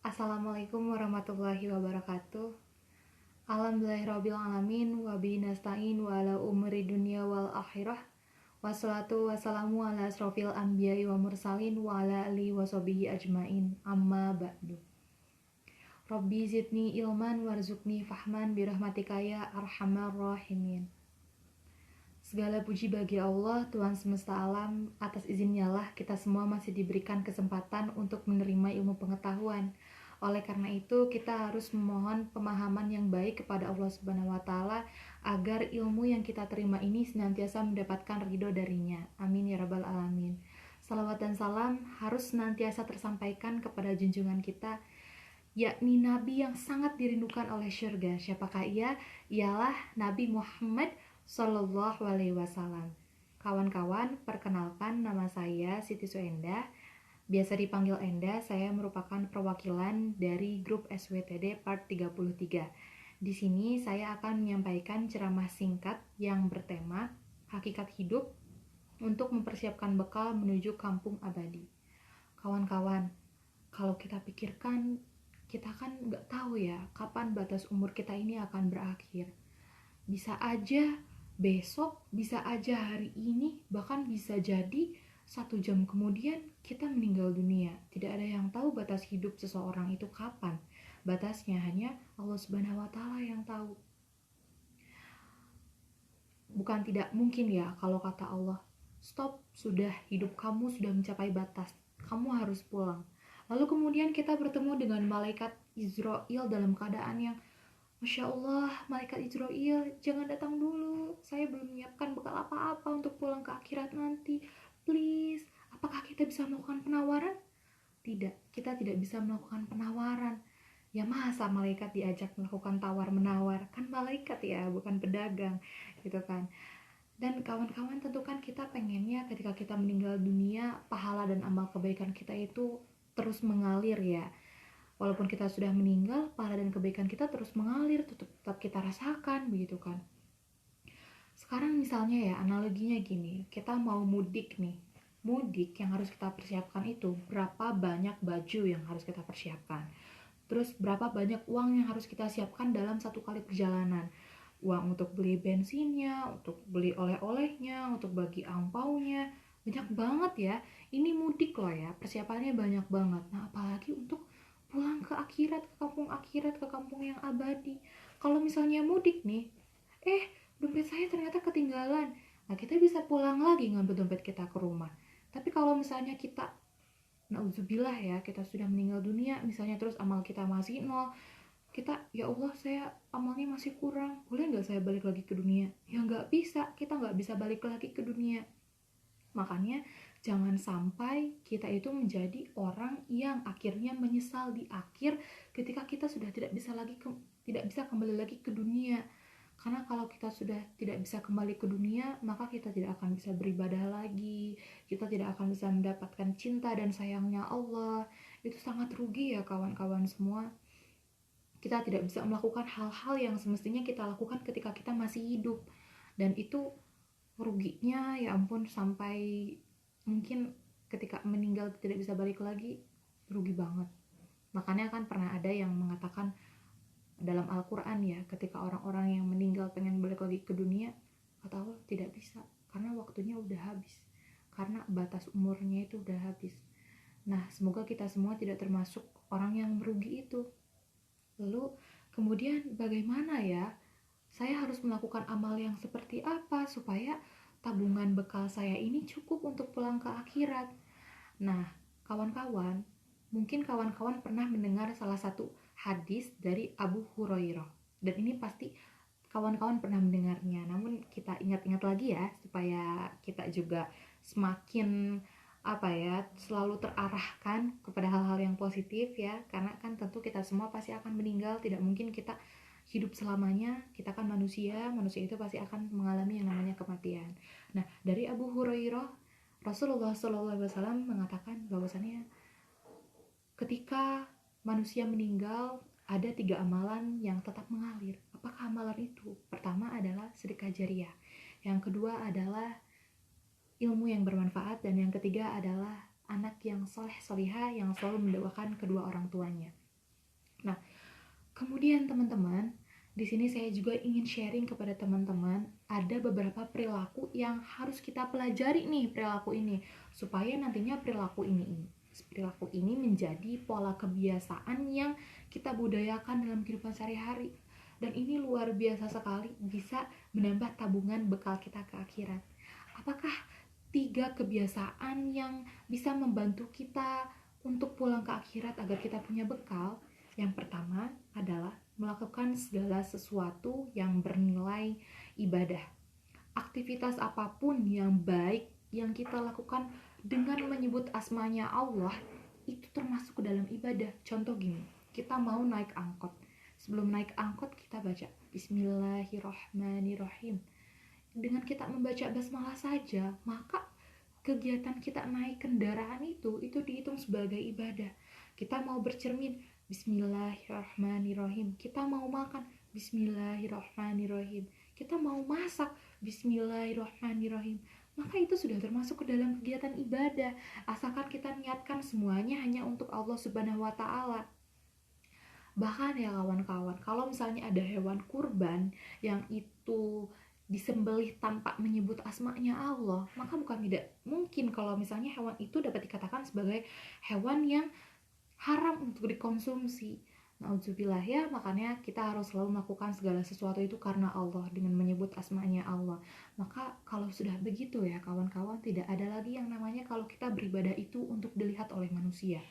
Assalamualaikum warahmatullahi wabarakatuh. Alhamdulillahirrabbilalamin. Wabihi nasta'in wa ala umri dunia wal akhirah. Wassalatu wassalamu ala asrofil anbiya'i wa mursalin wa ala alihi wa sahbihi ajmain. Amma ba'du. Rabbi zidni ilman warzuqni fahman birahmatika ya arhamar rahimin. Segala puji bagi Allah, Tuhan semesta alam. Atas izinnya lah kita semua masih diberikan kesempatan untuk menerima ilmu pengetahuan. Oleh karena itu, kita harus memohon pemahaman yang baik kepada Allah Subhanahu wa Ta'ala agar ilmu yang kita terima ini senantiasa mendapatkan ridho darinya. Amin ya Rabbal Alamin. Salawat dan salam harus senantiasa tersampaikan kepada junjungan kita, yakni Nabi yang sangat dirindukan oleh syurga. Siapakah ia? Ialah Nabi Muhammad Sallallahu Alaihi Wasallam. Kawan-kawan, perkenalkan nama saya Siti Suenda. Biasa dipanggil Enda. Saya merupakan perwakilan dari grup SWTD Part 33. Di sini saya akan menyampaikan ceramah singkat yang bertema hakikat hidup untuk mempersiapkan bekal menuju kampung abadi. Kawan-kawan, kalau kita pikirkan, kita kan nggak tahu ya kapan batas umur kita ini akan berakhir. Bisa aja besok, bisa aja hari ini, bahkan bisa jadi 1 jam kemudian kita meninggal dunia. Tidak ada yang tahu batas hidup seseorang itu kapan. Batasnya hanya Allah Subhanahu wa Ta'ala yang tahu. Bukan tidak mungkin ya kalau kata Allah, stop, sudah, hidup kamu sudah mencapai batas, kamu harus pulang. Lalu kemudian kita bertemu dengan malaikat Israel dalam keadaan yang Masya Allah, malaikat Israel, jangan datang dulu. Saya belum menyiapkan bekal apa-apa untuk pulang ke akhirat nanti. Please, apakah kita bisa melakukan penawaran? Tidak, kita tidak bisa melakukan penawaran. Ya masa malaikat diajak melakukan tawar-menawar? Kan malaikat ya, bukan pedagang, gitu kan. Dan kawan-kawan, tentu kan kita pengennya ketika kita meninggal dunia, pahala dan amal kebaikan kita itu terus mengalir ya. Walaupun kita sudah meninggal, pahala dan kebaikan kita terus mengalir, tetap kita rasakan, begitu kan. Sekarang misalnya ya, analoginya gini, kita mau mudik nih. Mudik yang harus kita persiapkan itu, berapa banyak baju yang harus kita persiapkan. Terus berapa banyak uang yang harus kita siapkan dalam 1 kali perjalanan. Uang untuk beli bensinnya, untuk beli oleh-olehnya, untuk bagi angpaunya. Banyak banget ya, ini mudik loh ya, persiapannya banyak banget. Nah apalagi untuk pulang ke akhirat, ke kampung yang abadi. Kalau misalnya mudik nih, dompet saya ternyata ketinggalan. Nah, kita bisa pulang lagi ngambil dompet kita ke rumah. Tapi kalau misalnya kita, nauzubillah ya, kita sudah meninggal dunia, misalnya terus amal kita masih nol, kita, ya Allah saya amalnya masih kurang, boleh nggak saya balik lagi ke dunia? Ya nggak bisa, kita nggak bisa balik lagi ke dunia. Makanya jangan sampai kita itu menjadi orang yang akhirnya menyesal di akhir ketika kita sudah tidak bisa kembali lagi ke dunia. Karena kalau kita sudah tidak bisa kembali ke dunia, maka kita tidak akan bisa beribadah lagi, kita tidak akan bisa mendapatkan cinta dan sayangnya Allah. Itu sangat rugi ya kawan-kawan semua. Kita tidak bisa melakukan hal-hal yang semestinya kita lakukan ketika kita masih hidup. Dan itu ruginya ya ampun, sampai mungkin ketika meninggal tidak bisa balik lagi, rugi banget. Makanya kan pernah ada yang mengatakan dalam Al-Quran ya, ketika orang-orang yang meninggal pengen balik lagi ke dunia, kata Allah tidak bisa, karena waktunya udah habis, karena batas umurnya itu udah habis. Nah semoga kita semua tidak termasuk orang yang merugi itu. Lalu kemudian bagaimana ya, saya harus melakukan amal yang seperti apa supaya tabungan bekal saya ini cukup untuk pulang ke akhirat? Nah, kawan-kawan, mungkin kawan-kawan pernah mendengar salah satu hadis dari Abu Hurairah. Dan ini pasti kawan-kawan pernah mendengarnya. Namun kita ingat-ingat lagi ya, supaya kita juga semakin selalu terarahkan kepada hal-hal yang positif ya. Karena kan tentu kita semua pasti akan meninggal, tidak mungkin kita hidup selamanya. Kita kan manusia itu pasti akan mengalami yang namanya kematian. Nah, dari Abu Hurairah, Rasulullah SAW mengatakan bahwasannya ketika manusia meninggal, ada 3 amalan yang tetap mengalir. Apakah amalan itu? Pertama adalah sedekah jariah, yang kedua adalah ilmu yang bermanfaat, dan yang ketiga adalah anak yang soleh solihah yang selalu mendoakan kedua orang tuanya. Nah, kemudian teman-teman, di sini saya juga ingin sharing kepada teman-teman, ada beberapa perilaku yang harus kita pelajari nih, perilaku ini, supaya nantinya perilaku ini menjadi pola kebiasaan yang kita budayakan dalam kehidupan sehari-hari. Dan ini luar biasa sekali, bisa menambah tabungan bekal kita ke akhirat. Apakah 3 kebiasaan yang bisa membantu kita untuk pulang ke akhirat agar kita punya bekal? Yang pertama adalah melakukan segala sesuatu yang bernilai ibadah. Aktivitas apapun yang baik yang kita lakukan dengan menyebut asmanya Allah, itu termasuk ke dalam ibadah. Contoh gini, kita mau naik angkot. Sebelum naik angkot kita baca Bismillahirrahmanirrahim. Dengan kita membaca basmalah saja, maka kegiatan kita naik kendaraan itu dihitung sebagai ibadah. Kita mau bercermin, Bismillahirrahmanirrahim. Kita mau makan, Bismillahirrahmanirrahim. Kita mau masak, Bismillahirrahmanirrahim. Maka itu sudah termasuk ke dalam kegiatan ibadah, asalkan kita niatkan semuanya hanya untuk Allah Subhanahu wa Ta'ala. Bahkan ya kawan-kawan, kalau misalnya ada hewan kurban yang itu disembelih tanpa menyebut asmanya Allah, maka bukan tidak mungkin kalau misalnya hewan itu dapat dikatakan sebagai hewan yang haram untuk dikonsumsi. Nauzubillah ya, makanya kita harus selalu melakukan segala sesuatu itu karena Allah, dengan menyebut asmanya Allah. Maka kalau sudah begitu ya kawan-kawan, tidak ada lagi yang namanya kalau kita beribadah itu untuk dilihat oleh manusia.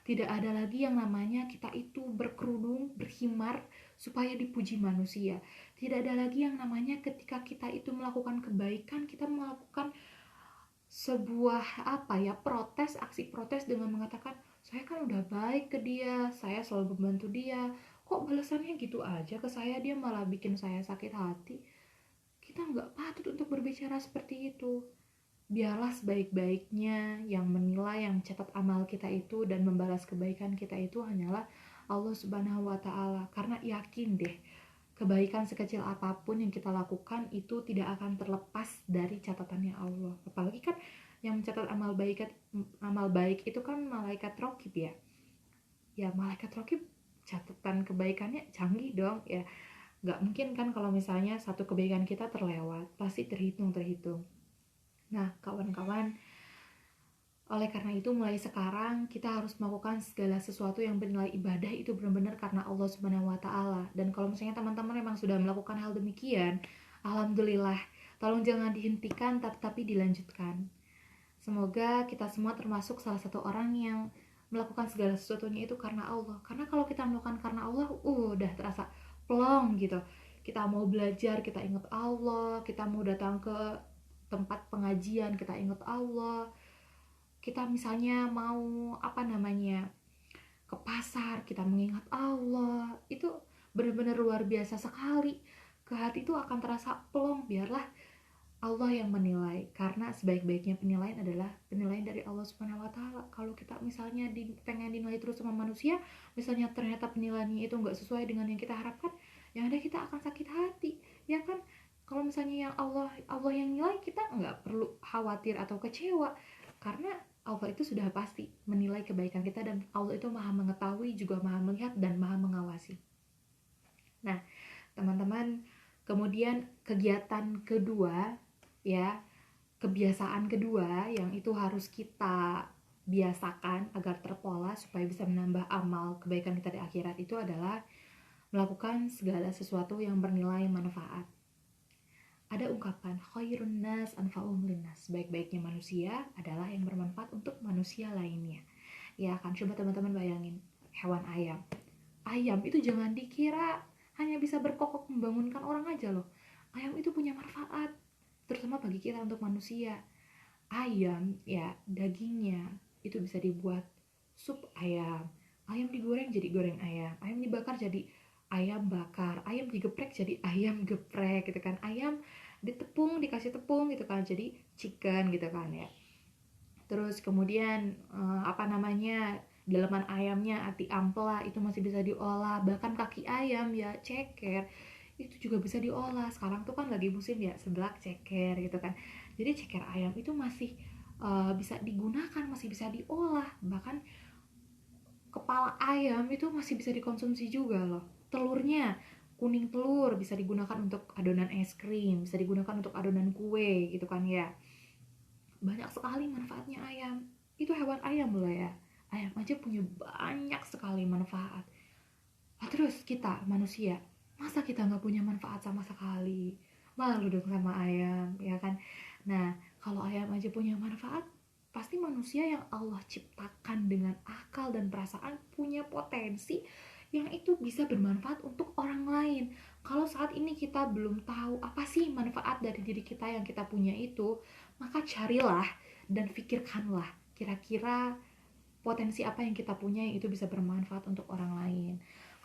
Tidak ada lagi yang namanya kita itu berkerudung, berkhimar supaya dipuji manusia. Tidak ada lagi yang namanya ketika kita itu melakukan kebaikan, kita melakukan sebuah protes, aksi protes dengan mengatakan, saya kan udah baik ke dia, saya selalu membantu dia, kok balasannya gitu aja ke saya, dia malah bikin saya sakit hati. Kita nggak patut untuk berbicara seperti itu. Biarlah sebaik-baiknya yang menilai, yang mencatat amal kita itu dan membalas kebaikan kita itu hanyalah Allah Subhanahu wa Ta'ala. Karena yakin deh, kebaikan sekecil apapun yang kita lakukan itu tidak akan terlepas dari catatannya Allah. Apalagi kan yang mencatat amal baik itu kan malaikat raqib ya. Ya malaikat raqib catatan kebaikannya canggih dong ya. Gak mungkin kan kalau misalnya satu kebaikan kita terlewat, pasti terhitung. Nah, kawan-kawan, oleh karena itu mulai sekarang kita harus melakukan segala sesuatu yang bernilai ibadah itu benar-benar karena Allah Subhanahu wa Ta'ala. Dan kalau misalnya teman-teman memang sudah melakukan hal demikian, alhamdulillah, tolong jangan dihentikan tapi dilanjutkan. Semoga kita semua termasuk salah satu orang yang melakukan segala sesuatunya itu karena Allah. Karena kalau kita melakukan karena Allah, udah terasa plong gitu. Kita mau belajar, kita ingat Allah. Kita mau datang ke tempat pengajian, kita ingat Allah. Kita misalnya mau ke pasar, kita mengingat Allah. Itu benar-benar luar biasa sekali. Ke hati itu akan terasa plong. Biarlah Allah yang menilai, karena sebaik-baiknya penilaian adalah penilaian dari Allah Subhanahu wa Ta'ala. Kalau kita misalnya pengen dinilai terus sama manusia, misalnya ternyata penilaiannya itu nggak sesuai dengan yang kita harapkan, yang ada kita akan sakit hati, ya kan? Kalau misalnya yang Allah yang nilai, kita nggak perlu khawatir atau kecewa, karena Allah itu sudah pasti menilai kebaikan kita, dan Allah itu maha mengetahui, juga maha melihat dan maha mengawasi. Nah, teman-teman, kemudian kegiatan kedua ya, kebiasaan kedua yang itu harus kita biasakan agar terpola supaya bisa menambah amal kebaikan kita di akhirat itu adalah melakukan segala sesuatu yang bernilai manfaat. Ada ungkapan khairun nas anfa'uhum linnas, baik-baiknya manusia adalah yang bermanfaat untuk manusia lainnya. Ya kan, coba teman-teman bayangin hewan ayam. Ayam itu jangan dikira hanya bisa berkokok membangunkan orang aja loh. Ayam itu punya manfaat, terutama bagi kita untuk manusia. Ayam ya, dagingnya itu bisa dibuat sup ayam, ayam digoreng jadi goreng ayam, ayam dibakar jadi ayam bakar, ayam digeprek jadi ayam geprek gitu kan, ayam ditepung dikasih tepung gitu kan jadi chicken gitu kan ya. Terus kemudian dalaman ayamnya, ati ampela itu masih bisa diolah, bahkan kaki ayam ya ceker itu juga bisa diolah. Sekarang tuh kan lagi musim ya seblak ceker gitu kan, jadi ceker ayam itu masih bisa digunakan, masih bisa diolah. Bahkan kepala ayam itu masih bisa dikonsumsi juga loh. Telurnya, kuning telur bisa digunakan untuk adonan es krim, bisa digunakan untuk adonan kue gitu kan ya. Banyak sekali manfaatnya ayam. Itu hewan ayam loh ya. Ayam aja punya banyak sekali manfaat. Nah, terus kita manusia, masa kita nggak punya manfaat sama sekali? Malu dong sama ayam, ya kan? Nah, kalau ayam aja punya manfaat, pasti manusia yang Allah ciptakan dengan akal dan perasaan punya potensi yang itu bisa bermanfaat untuk orang lain. Kalau saat ini kita belum tahu apa sih manfaat dari diri kita yang kita punya itu, maka carilah dan pikirkanlah kira-kira potensi apa yang kita punya yang itu bisa bermanfaat untuk orang lain.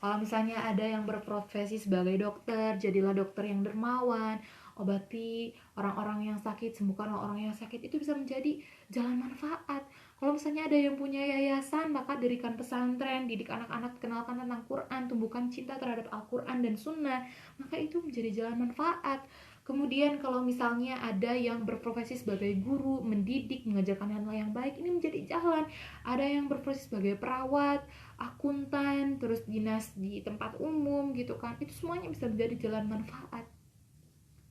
Kalau misalnya ada yang berprofesi sebagai dokter, jadilah dokter yang dermawan, obati orang-orang yang sakit, sembuhkan orang yang sakit, itu bisa menjadi jalan manfaat. Kalau misalnya ada yang punya yayasan, maka dirikan pesantren, didik anak-anak, kenalkan tentang Quran, tumbuhkan cinta terhadap Al-Quran dan Sunnah, maka itu menjadi jalan manfaat. Kemudian kalau misalnya ada yang berprofesi sebagai guru, mendidik, mengajarkan hal yang baik, ini menjadi jalan. Ada yang berprofesi sebagai perawat, akuntan, terus dinas di tempat umum gitu kan, itu semuanya bisa menjadi jalan manfaat.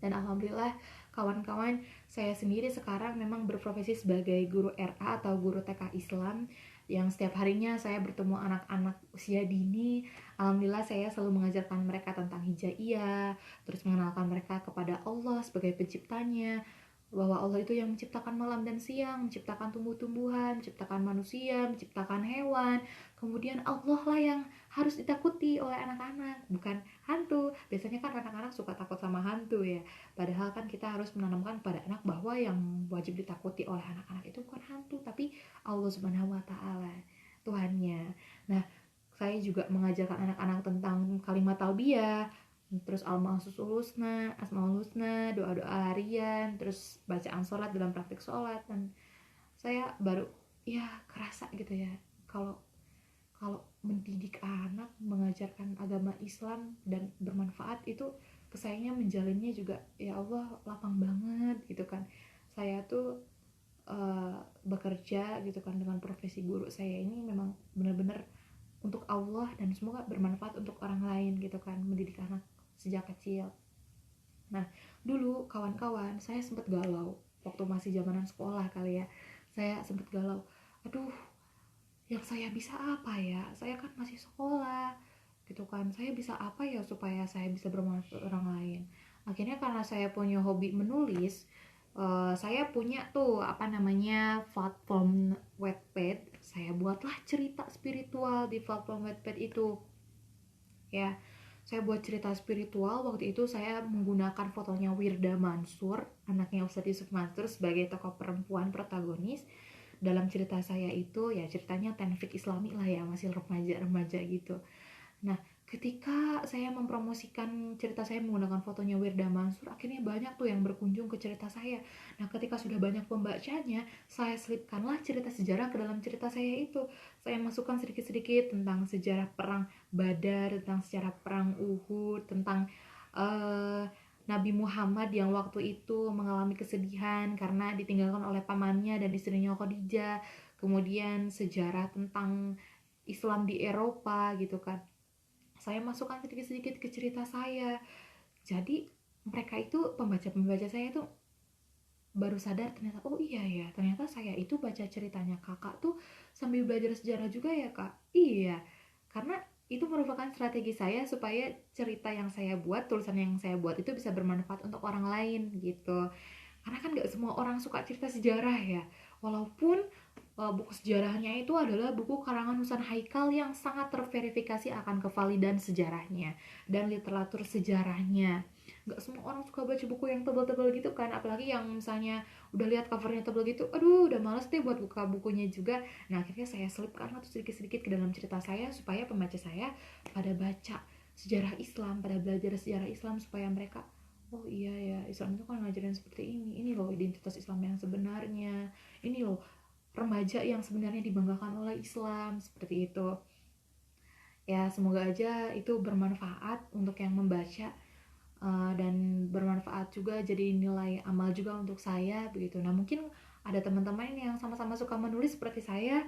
Dan alhamdulillah kawan-kawan, saya sendiri sekarang memang berprofesi sebagai guru RA atau guru TK Islam, yang setiap harinya saya bertemu anak-anak usia dini. Alhamdulillah saya selalu mengajarkan mereka tentang hijaiyah, terus mengenalkan mereka kepada Allah sebagai penciptanya, bahwa Allah itu yang menciptakan malam dan siang, menciptakan tumbuh-tumbuhan, menciptakan manusia, menciptakan hewan. Kemudian Allah lah yang harus ditakuti oleh anak-anak, bukan hantu. Biasanya kan anak-anak suka takut sama hantu ya. Padahal kan kita harus menanamkan pada anak bahwa yang wajib ditakuti oleh anak-anak itu bukan hantu, tapi Allah Subhanahu wa taala, Tuhannya. Nah, saya juga mengajarkan anak-anak tentang kalimat talbiyah, terus al-ma'susul husna, asmaul husna, doa-doa harian, terus bacaan sholat dalam praktik sholat. Dan saya baru ya kerasa gitu ya, kalau kalau mendidik anak, mengajarkan agama Islam dan bermanfaat itu, kesayangnya menjalinnya juga ya Allah lapang banget gitu kan. Saya tuh bekerja gitu kan dengan profesi guru saya ini memang benar-benar untuk Allah dan semoga bermanfaat untuk orang lain gitu kan, mendidik anak sejak kecil. Nah, dulu kawan-kawan saya sempat galau waktu masih zamanan sekolah kali ya. Saya sempat galau. Aduh, yang saya bisa apa ya? Saya kan masih sekolah gitu kan. Saya bisa apa ya supaya saya bisa bermanfaat orang lain? Akhirnya karena saya punya hobi menulis, saya punya tuh apa namanya platform Wattpad. Saya buatlah cerita spiritual di platform Wattpad itu. Ya, saya buat cerita spiritual. Waktu itu saya menggunakan fotonya Wirda Mansur, anaknya Ustadz Yusuf Mansur, sebagai tokoh perempuan protagonis. Dalam cerita saya itu ya ceritanya tenfik islami lah ya, masih remaja-remaja gitu. Nah, ketika saya mempromosikan cerita saya menggunakan fotonya Wirda Mansur, akhirnya banyak tuh yang berkunjung ke cerita saya. Nah, ketika sudah banyak pembacanya, saya selipkanlah cerita sejarah ke dalam cerita saya itu. Saya masukkan sedikit-sedikit tentang sejarah perang Badar, tentang sejarah perang Uhud, tentang Nabi Muhammad yang waktu itu mengalami kesedihan karena ditinggalkan oleh pamannya dan istrinya Khadijah. Kemudian sejarah tentang Islam di Eropa gitu kan, saya masukkan sedikit-sedikit ke cerita saya. Jadi mereka itu, pembaca-pembaca saya itu baru sadar ternyata, oh iya ya, ternyata saya itu baca ceritanya kakak tuh sambil belajar sejarah juga ya kak. Iya, karena itu merupakan strategi saya supaya cerita yang saya buat, tulisan yang saya buat itu bisa bermanfaat untuk orang lain gitu. Karena kan gak semua orang suka cerita sejarah ya, walaupun buku sejarahnya itu adalah buku karangan Husain Haikal yang sangat terverifikasi akan kevalidan sejarahnya dan literatur sejarahnya. Gak semua orang suka baca buku yang tebal-tebal gitu kan, apalagi yang misalnya udah lihat covernya tebal gitu, aduh udah males deh buat buka bukunya juga. Nah, akhirnya saya selipkan tuh sedikit-sedikit ke dalam cerita saya supaya pembaca saya pada baca sejarah Islam, pada belajar sejarah Islam, supaya mereka, oh iya ya, Islam itu kan ngajarin seperti ini loh identitas Islam yang sebenarnya, ini loh remaja yang sebenarnya dibanggakan oleh Islam, seperti itu. Ya, semoga aja itu bermanfaat untuk yang membaca, dan bermanfaat juga jadi nilai amal juga untuk saya begitu. Nah, mungkin ada teman-teman yang sama-sama suka menulis seperti saya,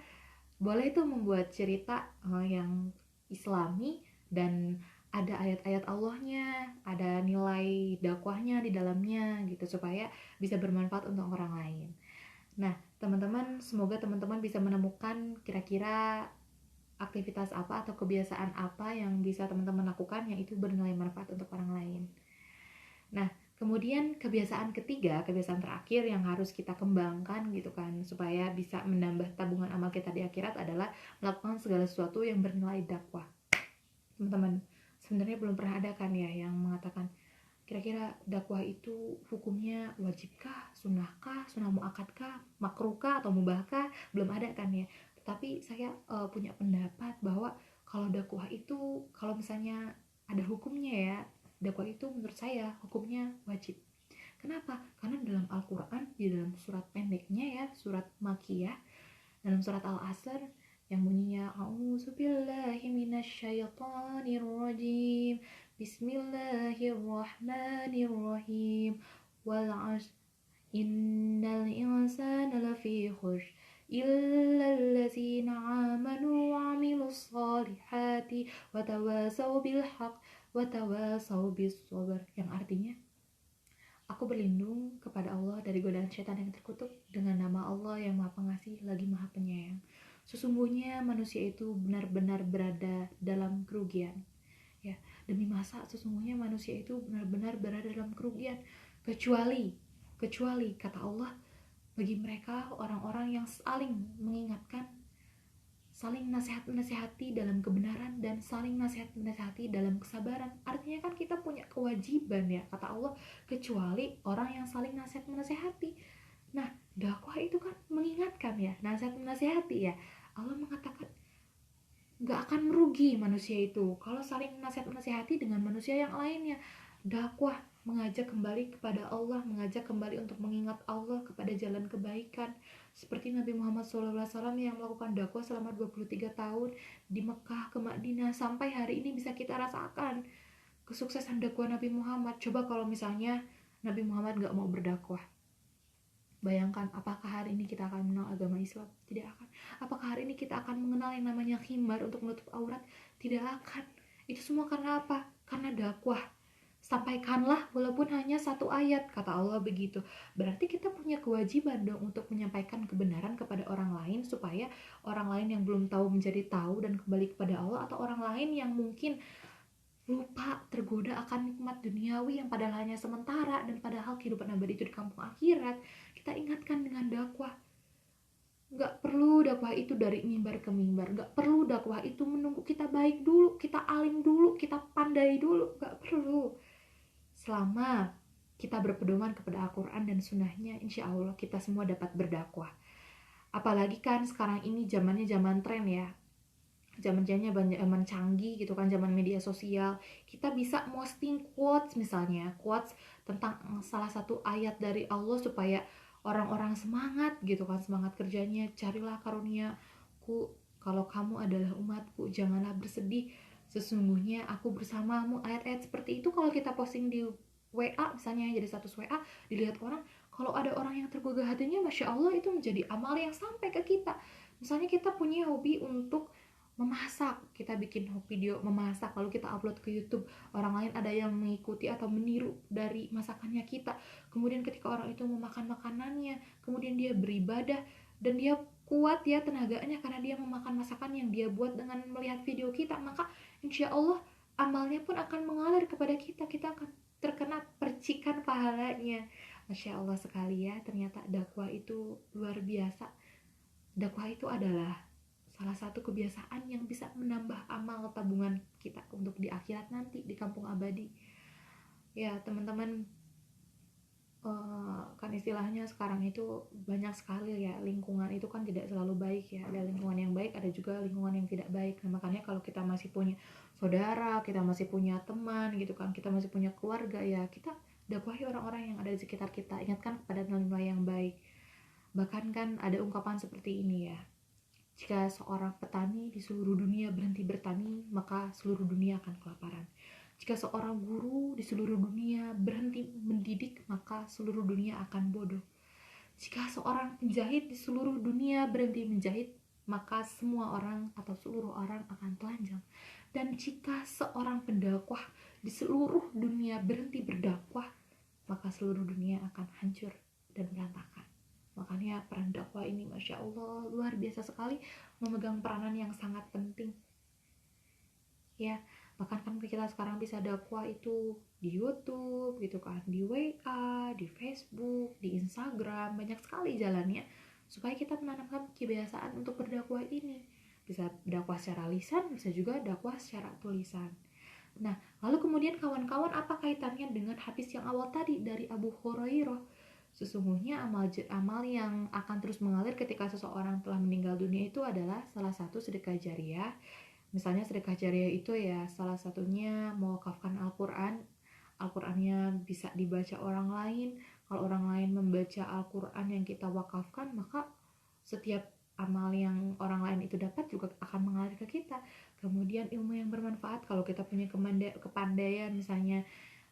Boleh tuh membuat cerita yang islami dan ada ayat-ayat Allahnya, ada nilai dakwahnya di dalamnya gitu supaya bisa bermanfaat untuk orang lain. Nah, teman-teman, semoga teman-teman bisa menemukan kira-kira aktivitas apa atau kebiasaan apa yang bisa teman-teman lakukan yang itu bernilai manfaat untuk orang lain. Nah, kemudian kebiasaan ketiga, kebiasaan terakhir yang harus kita kembangkan gitu kan supaya bisa menambah tabungan amal kita di akhirat adalah melakukan segala sesuatu yang bernilai dakwah. Teman-teman, sebenarnya belum pernah ada kan ya yang mengatakan kira-kira dakwah itu hukumnya wajibkah, sunnahkah, sunnah muakkadkah, makruhkah atau mubahkah? Belum ada kan ya. Tetapi saya punya pendapat bahwa kalau dakwah itu kalau misalnya ada hukumnya ya, dakwah itu menurut saya hukumnya wajib. Kenapa? Karena dalam Al-Qur'an di dalam surat pendeknya ya, surat Makiyah, dalam surat Al-Asr yang bunyinya A'udzubillahi minasyaitonirrajim. Bismillahirrahmanirrahim. Wal 'ashr innal insana lafi khusr illal ladzina amanu wa 'amilus solihati wa tawasaw bil haqq wa tawasaw bis sabr, yang artinya aku berlindung kepada Allah dari godaan setan yang terkutuk dengan nama Allah yang Maha Pengasih lagi Maha Penyayang. Sesungguhnya manusia itu benar-benar berada dalam kerugian. Ya, demi masa sesungguhnya manusia itu benar-benar berada dalam kerugian kecuali kata Allah bagi mereka orang-orang yang saling mengingatkan, saling nasihat-nasihati dalam kebenaran dan saling nasihat-nasihati dalam kesabaran. Artinya kan kita punya kewajiban ya, kata Allah, kecuali orang yang saling nasihat-nasihati. Nah, dakwah itu kan mengingatkan ya, nasihat-nasihati ya. Allah mengatakan gak akan merugi manusia itu kalau saling nasihat-nasihati dengan manusia yang lainnya. Dakwah mengajak kembali kepada Allah, mengajak kembali untuk mengingat Allah kepada jalan kebaikan. Seperti Nabi Muhammad SAW yang melakukan dakwah selama 23 tahun di Mekah ke Madinah, sampai hari ini bisa kita rasakan kesuksesan dakwah Nabi Muhammad. Coba kalau misalnya Nabi Muhammad gak mau berdakwah, bayangkan apakah hari ini kita akan mengenal agama Islam? Tidak akan. Apakah hari ini kita akan mengenal yang namanya khimar untuk menutup aurat? Tidak akan. Itu semua karena apa? Karena dakwah. Sampaikanlah walaupun hanya satu ayat, kata Allah begitu. Berarti kita punya kewajiban dong untuk menyampaikan kebenaran kepada orang lain supaya orang lain yang belum tahu menjadi tahu dan kembali kepada Allah, atau orang lain yang mungkin lupa, tergoda akan nikmat duniawi yang padahal hanya sementara dan padahal kehidupan abadi itu di kampung akhirat, kita ingatkan dengan dakwah. Gak perlu dakwah itu dari mimbar ke mimbar, gak perlu dakwah itu menunggu kita baik dulu, kita alim dulu, kita pandai dulu, gak perlu. Selama kita berpedoman kepada Al-Quran dan sunnahnya, insya Allah kita semua dapat berdakwah. Apalagi kan sekarang ini zamannya zaman tren ya, zaman-zamannya zaman canggih gitu kan, zaman media sosial. Kita bisa posting quotes, misalnya quotes tentang salah satu ayat dari Allah supaya orang-orang semangat gitu kan, semangat kerjanya. Carilah karuniaku kalau kamu adalah umatku, janganlah bersedih, sesungguhnya aku bersamamu. Ayat-ayat seperti itu kalau kita posting di WA misalnya, jadi status WA, dilihat orang, kalau ada orang yang tergugah hatinya, Masya Allah, itu menjadi amal yang sampai ke kita. Misalnya kita punya hobi untuk memasak, kita bikin video memasak lalu kita upload ke YouTube, orang lain ada yang mengikuti atau meniru dari masakannya kita. Kemudian ketika orang itu memakan makanannya, kemudian dia beribadah dan dia kuat ya tenaganya karena dia memakan masakan yang dia buat dengan melihat video kita, maka insya Allah amalnya pun akan mengalir kepada kita, kita akan terkena percikan pahalanya. Masya Allah sekali ya, ternyata dakwah itu luar biasa. Dakwah itu adalah salah satu kebiasaan yang bisa menambah amal tabungan kita untuk di akhirat nanti di kampung abadi. Ya teman-teman, kan istilahnya sekarang itu banyak sekali ya, lingkungan itu kan tidak selalu baik ya, ada lingkungan yang baik, ada juga lingkungan yang tidak baik. Nah, makanya kalau kita masih punya saudara, kita masih punya teman gitu kan, kita masih punya keluarga, ya kita dakwahi orang-orang yang ada di sekitar kita, ingatkan kepada nilai-nilai yang baik. Bahkan kan ada ungkapan seperti ini ya, jika seorang petani di seluruh dunia berhenti bertani, maka seluruh dunia akan kelaparan. Jika seorang guru di seluruh dunia berhenti mendidik, maka seluruh dunia akan bodoh. Jika seorang penjahit di seluruh dunia berhenti menjahit, maka semua orang atau seluruh orang akan telanjang. Dan jika seorang pendakwah di seluruh dunia berhenti berdakwah, maka seluruh dunia akan hancur dan berantakan. Makanya peran dakwah ini Masya Allah luar biasa sekali, memegang peranan yang sangat penting. Ya, bahkan kan kita sekarang bisa dakwah itu di YouTube gitu kan, di WA, di Facebook, di Instagram, banyak sekali jalannya supaya kita menanamkan kebiasaan untuk berdakwah ini. Bisa dakwah secara lisan, bisa juga dakwah secara tulisan. Nah, lalu kemudian kawan-kawan, apa kaitannya dengan hadis yang awal tadi dari Abu Hurairah? Sesungguhnya amal yang akan terus mengalir ketika seseorang telah meninggal dunia itu adalah salah satu sedekah jariah. Misalnya sedekah jariah itu ya salah satunya mewakafkan Al-Quran. Al-Qurannya bisa dibaca orang lain. Kalau orang lain membaca Al-Quran yang kita wakafkan, maka setiap amal yang orang lain itu dapat juga akan mengalir ke kita. Kemudian ilmu yang bermanfaat, kalau kita punya kepandaian misalnya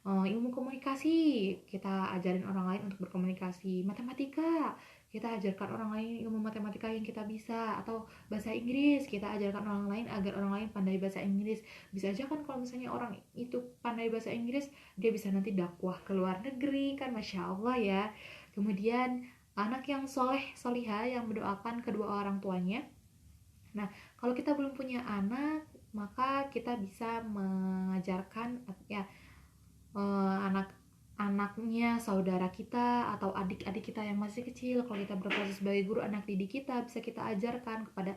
ilmu komunikasi, kita ajarin orang lain untuk berkomunikasi. Matematika, kita ajarkan orang lain ilmu matematika yang kita bisa. Atau bahasa Inggris, kita ajarkan orang lain agar orang lain pandai bahasa Inggris. Bisa aja kan kalau misalnya orang itu pandai bahasa Inggris, dia bisa nanti dakwah ke luar negeri kan, Masya Allah ya. Kemudian anak yang soleh solihah yang mendoakan kedua orang tuanya. Nah, kalau kita belum punya anak, maka kita bisa mengajarkan ya anak-anaknya, saudara kita atau adik-adik kita yang masih kecil. Kalau kita berprofesi sebagai guru anak didik kita, bisa kita ajarkan kepada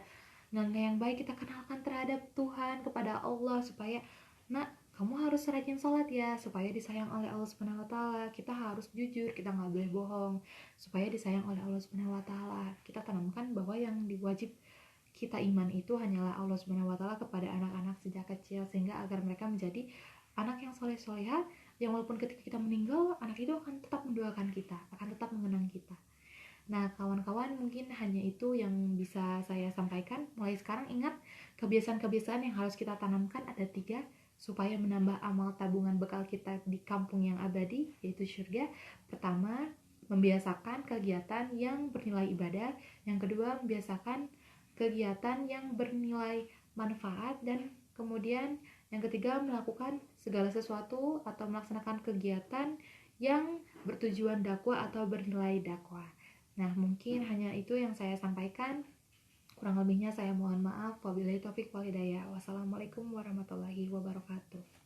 nilai yang baik, kita kenalkan terhadap Tuhan, kepada Allah, supaya nak, kamu harus rajin sholat ya, supaya disayang oleh Allah Subhanahu Wa Taala. Kita harus jujur, kita nggak boleh bohong, supaya disayang oleh Allah Subhanahu Wa Taala. Kita tanamkan bahwa yang diwajib kita iman itu hanyalah Allah Subhanahu Wa Taala kepada anak-anak sejak kecil, sehingga agar mereka menjadi anak yang soleh-solehah, yang walaupun ketika kita meninggal, anak itu akan tetap mendoakan kita, akan tetap mengenang kita. Nah, kawan-kawan, mungkin hanya itu yang bisa saya sampaikan. Mulai sekarang ingat, kebiasaan-kebiasaan yang harus kita tanamkan ada 3, supaya menambah amal tabungan bekal kita di kampung yang abadi, yaitu surga. Pertama, membiasakan kegiatan yang bernilai ibadah. Yang kedua, membiasakan kegiatan yang bernilai manfaat. Dan kemudian yang ketiga, melakukan segala sesuatu atau melaksanakan kegiatan yang bertujuan dakwah atau bernilai dakwah. Nah, mungkin hanya itu yang saya sampaikan. Kurang lebihnya saya mohon maaf. Wabillahi taufik wal hidayah. Wassalamualaikum warahmatullahi wabarakatuh.